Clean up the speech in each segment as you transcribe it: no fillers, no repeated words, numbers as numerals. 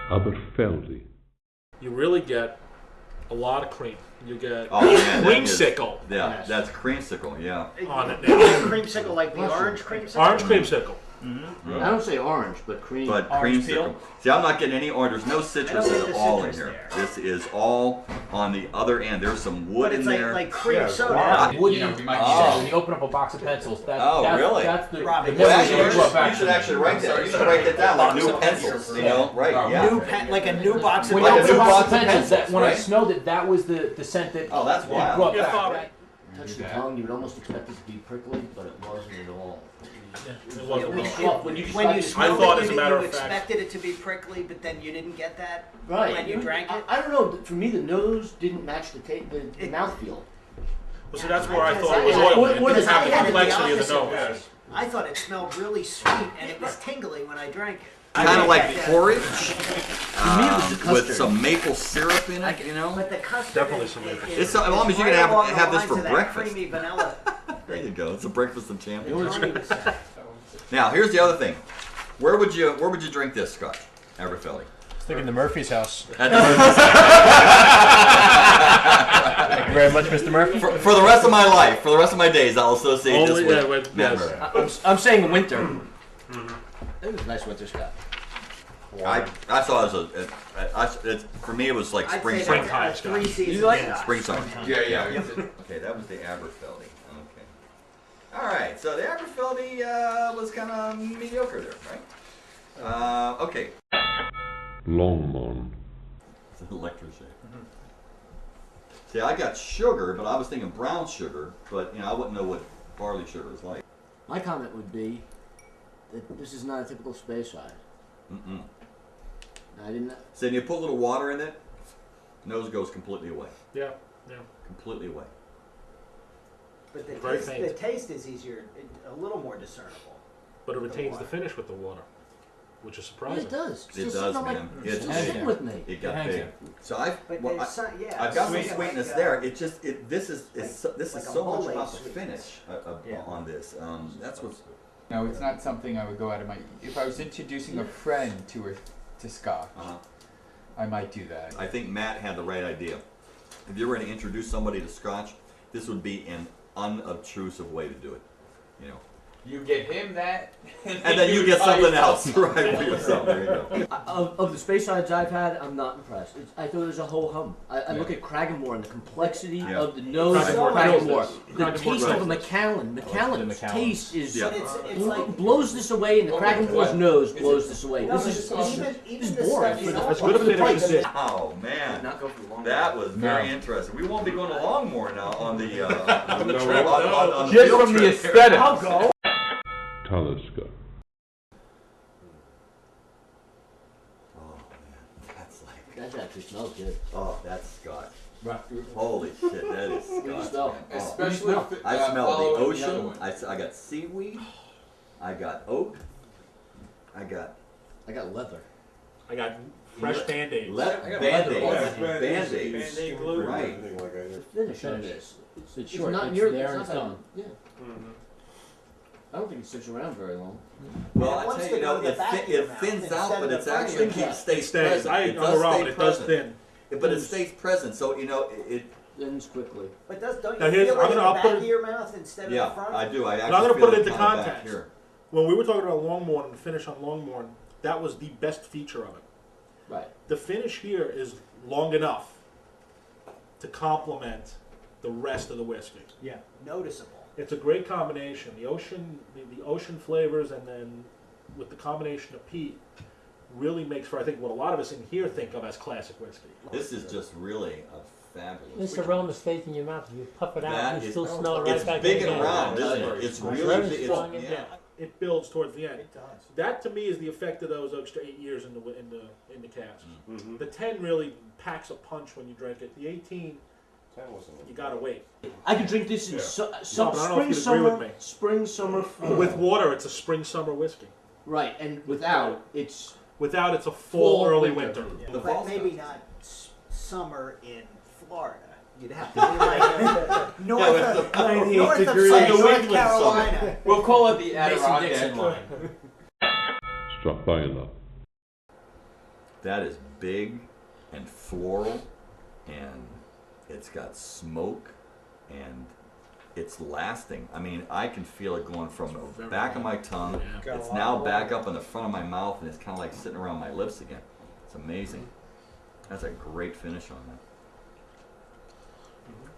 Aberfeldy. You really get a lot of cream. You get creamsicle. Yeah, that's creamsicle, yeah. On it. Creamsicle like the orange creamsicle? Orange creamsicle. Mm-hmm. I don't say orange, but cream. But creamsicle. See, I'm not getting any orange. There's no citrus at all in here. This is all on the other end. There's some wood in there. But it's like cream soda. Woody, you when you open up a box of pencils, really? That's the you should actually write that. You should write that down, like new pencils, you know? Right, yeah. Like a new box of pencils. When you open a box of pencils, when I smelled it, that was the scent that that's wild. Touch the tongue, you would almost expect it to be prickly, but it wasn't at all. When you smelled it, you expected it to be prickly, but then you didn't get that when you drank it? I don't know. For me, the nose didn't match the mouthfeel. Well, so that's where I thought it was oily. It didn't have the complexity of the nose. I thought it smelled really sweet, and it was tingly when I drank it. Kind of like porridge with some maple syrup in it, you know? But the custard definitely some maple syrup. As long as you can have this for breakfast. Creamy vanilla. There you go. It's a breakfast of champions. Now, here's the other thing. Where would you drink this, Scotch? Aberfeldy. I was thinking the Murphy's house. At the Murphy's house. Thank you very much, Mr. Murphy. For the rest of my life, for the rest of my days, I'll associate this with Matt Murphy. I'm saying winter. It was a nice winter Scotch. I saw it as for me it was like springtime. You like springtime? Yeah. Okay, that was the Aberfeldy. Okay. All right, so the Aberfeldy was kind of mediocre there, right? Okay. Longmorn. It's an electroshake. See, I got sugar, but I was thinking brown sugar, but I wouldn't know what barley sugar is like. My comment would be that this is not a typical space side. I didn't. So then you put a little water in it, nose goes completely away. Yeah. Completely away. But the taste is easier, a little more discernible. But it retains the finish with the water, which is surprising. Yeah, it does. It does, man. It's sitting with me. It got big. So I've got some sweetness there. This is so much about the finish on this. That's what's. No, it's not something I would go out of my. If I was introducing a friend to Scotch, I might do that. I think Matt had the right idea. If you were going to introduce somebody to Scotch, this would be an unobtrusive way to do it. You get him that, and then you get something else. Right, for yourself. There you go. Of the space sides I've had, I'm not impressed. I thought it was a whole hum. I look at Cragganmore and the complexity of the nose of Cragganmore. The taste of a Macallan. Macallan's taste is it's like blows this away, and the Cragganmore's nose blows this away. This is boring. As good a finish as this. Oh man, that was very interesting. We won't be going to Longmore now on the trip. Just from the aesthetic. I'll go. Talisker. Oh man, that's like. That actually smells good. Oh, that's Scotch. Right. Holy shit, that is Scotch. Especially I smell the ocean. I got seaweed. I got oak. I got leather. I got fresh Band-Aids. Band-Aids. glue. Right. The finish on this. It's short. Not It's near there and it's done. Yeah. I don't think it sticks around very long. Well, I tell you, it thins out, but it's actually stays present. I'm wrong, it does thin. But it stays present, so it Thins quickly. But don't Now you here's- feel it in the I'll back put of it- your mouth instead of the front? I do. I actually But I'm going to put it into kinda back context. here. When we were talking about Longmorn and the finish on Longmorn, that was the best feature of it. Right. The finish here is long enough to complement the rest of the whiskey. Yeah. Noticeable. It's a great combination. The ocean flavors, and then with the combination of peat, really makes for, I think, what a lot of us in here think of as classic whiskey. This is just really a fabulous. This aroma stays in your mouth. You puff it out, you still smell it right back. It's big and again. round, isn't it? It's really very big. strong. It builds towards the end. It does. That to me is the effect of those extra 8 years in the cask. Mm-hmm. The 10 really packs a punch when you drink it. The 18, you gotta wait. I could drink this in but I don't know if spring, you'd agree with me. spring, summer, fall. With water, it's a spring summer whiskey. Right, and without, it's Without, it's a fall early winter. Yeah. The But fall maybe stuff. not summer in Florida. You'd have to be like north of North Carolina. We'll call it the Mason-Dixon Adirondack line. Struck by enough. That is big and floral, and it's got smoke, and it's lasting. I mean, I can feel it going from the back of my tongue. Yeah. It's now back up in the front of my mouth, and it's kind of like sitting around my lips again. It's amazing. That's a great finish on that.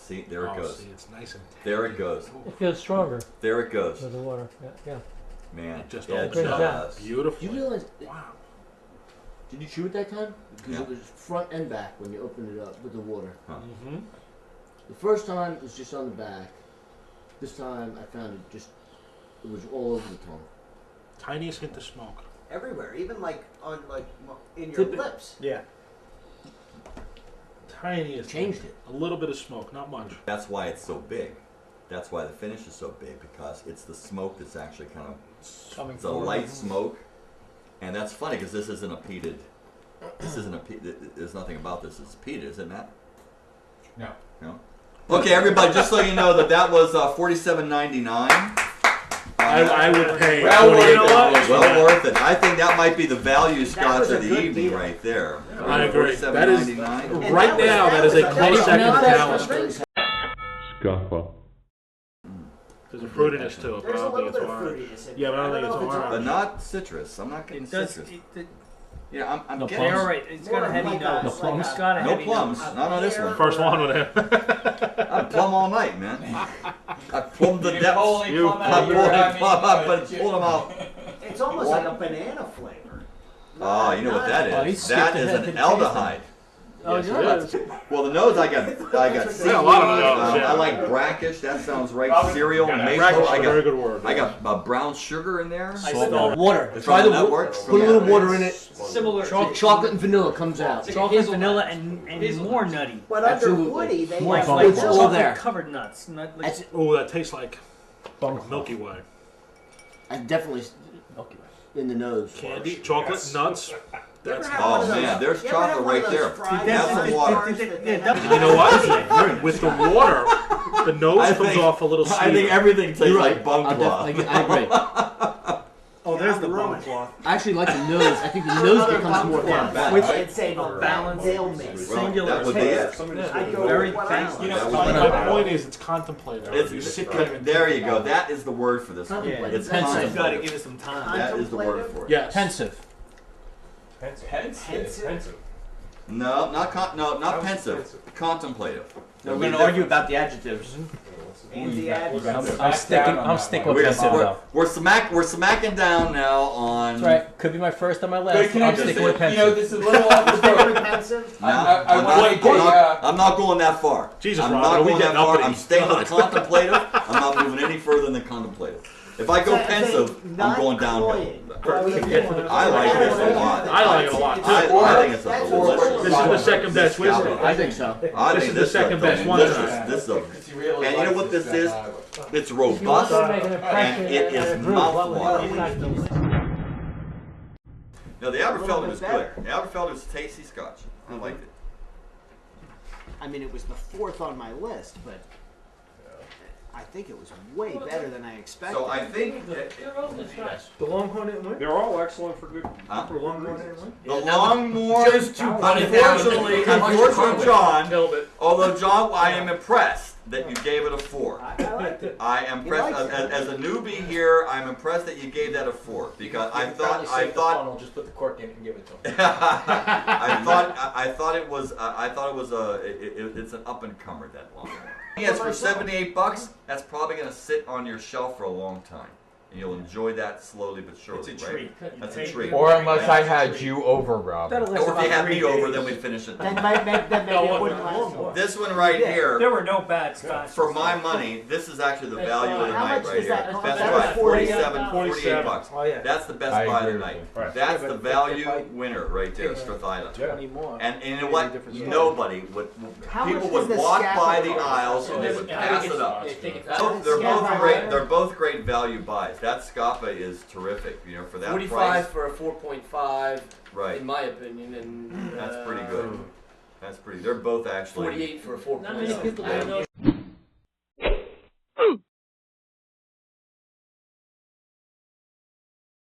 See, there it goes. See, it's nice and There it goes. It feels stronger There it goes. with the water. Yeah. Man, It just it opens up. does. beautiful. Did you realize? Wow. Did you chew it that time? Because Yeah. it was front and back when you opened it up with the water. Mm-hmm. The first time it was just on the back. This time I found it was all over the tongue. Tiniest hint of smoke. Everywhere, even like on in your Tip it. lips. Yeah. Tiniest. Changed it. A little bit of smoke, not much. That's why it's so big. That's why the finish is so big, because it's the smoke that's actually kind of, Coming it's a forward. light smoke. And that's funny, because this isn't a peated, there's nothing about this that's peated, is it, Matt? No. No? Okay, everybody, just so you know that was $47.99. I would pay Well, $28. you know what? Well worth it. I think that might be the value Scotch was a of the good evening deal. right there. I agree. That is $47.99. right now. That is a close second to Now, Talisker. Scupper. There's a fruitiness to it, but I There's a don't think little it's bit of orange. fruitiness in Yeah, but I don't there. think it's know if orange. But not citrus. I'm not getting It does. citrus. It, Yeah, I'm No getting they're all right. It's got a heavy Like nose. a- No plums? It's got a no heavy plums. nose. Not on this one. First one with him. I'm plum all night, man. I plumbed the You depths. pull any plum I out, pulled you're it having plum up it, and pulled them out. It's almost like a banana flavor. Oh, you know what that Oh, he is? skipped That is ahead an to the aldehyde. Yes, it is. Well, the nose I got seaweed. Yeah, a lot of those, yeah. I like brackish. That sounds right. Cereal, maple. Brackish is I a very got good word. I got brown sugar in there. water. That's Try right, the that water. works. Put a little water in it. Similar Chocolate and vanilla comes out. chocolate, vanilla, and more nutty. But under Absolutely. Woody, they More have fun. like It's all there. Covered nuts. Not like That's, Oh, that tastes like Milky Way. I definitely in the nose. Candy, chocolate, nuts. That's Oh man, there's chocolate right there. Have some water. You know what? With the water, the nose comes off a little sweeter. I think everything tastes You're like right. bung I cloth. agree. oh, there's the bone cloth. I actually like the nose. I think the nose becomes more fun. Which I'd say the balance. they'll mix. Well, Singular that would be taste. it. I go Very what balanced. I You like. know, My point is, it's contemplative. You sit there and There you go. That is the word for this one. Contemplative. It's Pensive. You've got to contemplative. give it some time. That is the word for it. Yes. Pensive. Pensive. No, not pensive. Contemplative. We're going to argue about the adjectives. And the adjective. I'm sticking with pensive though. We're smacking down now on. That's right. Could be my first or my last. Can I I'm just sticking say, with you know, pensive. this is a little off the Favorite boat. pensive? No, I I'm not going that far. Jesus, I'm Rob, not are we going that getting far. uppity? I'm staying with contemplative. I'm not moving any further than contemplative. If I go pensive, I'm going downhill. I like this a lot. I like it a lot too. I think it's a delicious. This is the second best whiskey. I think so. I This think is the second best one This is and you know what this is? It's robust and it is mouthwatering. No, the Aberfelder was good. The Aberfelder was tasty Scotch. I liked it. I mean, it was the fourth on my list, but I think it was way better than I expected. So I think that The Longhorn didn't win? They're all excellent for good. Huh? The Longhorn didn't win? the Longmore, unfortunately, John, although John, I am impressed that you gave it a 4. I liked it. I am impressed as a newbie here. I'm impressed that you gave that a 4 because I thought Just put the cork in and give it to him. I thought it was it's an up and comer, that Longhorn. Yes, for $78, that's probably gonna sit on your shelf for a long time, and you'll enjoy that slowly but surely. It's a right? treat. That's a treat. Or unless I had you over, Rob. That'll last Or if about you had 3 me over, days. then we'd finish it. Then maybe it wouldn't last long. This one right here, There were no bad Scotch. for my money, this is actually the value of the How night much right is that? here. How Best much buy, is that? $47, $48. Oh, yeah. That's the best I buy of the agree night. with you. That's the value winner right there, Strathyla. And you know what? Nobody would. How much People does would the walk Scacca by the cost? aisles and they would pass it up. They're Yeah, both but- great. They're both great value buys. That Scapa is terrific. You know, for that 45 price. for a 4.5, Right. in my opinion, and That's pretty good. That's pretty. They're both actually. 48 for a Not many 4.5. people don't know.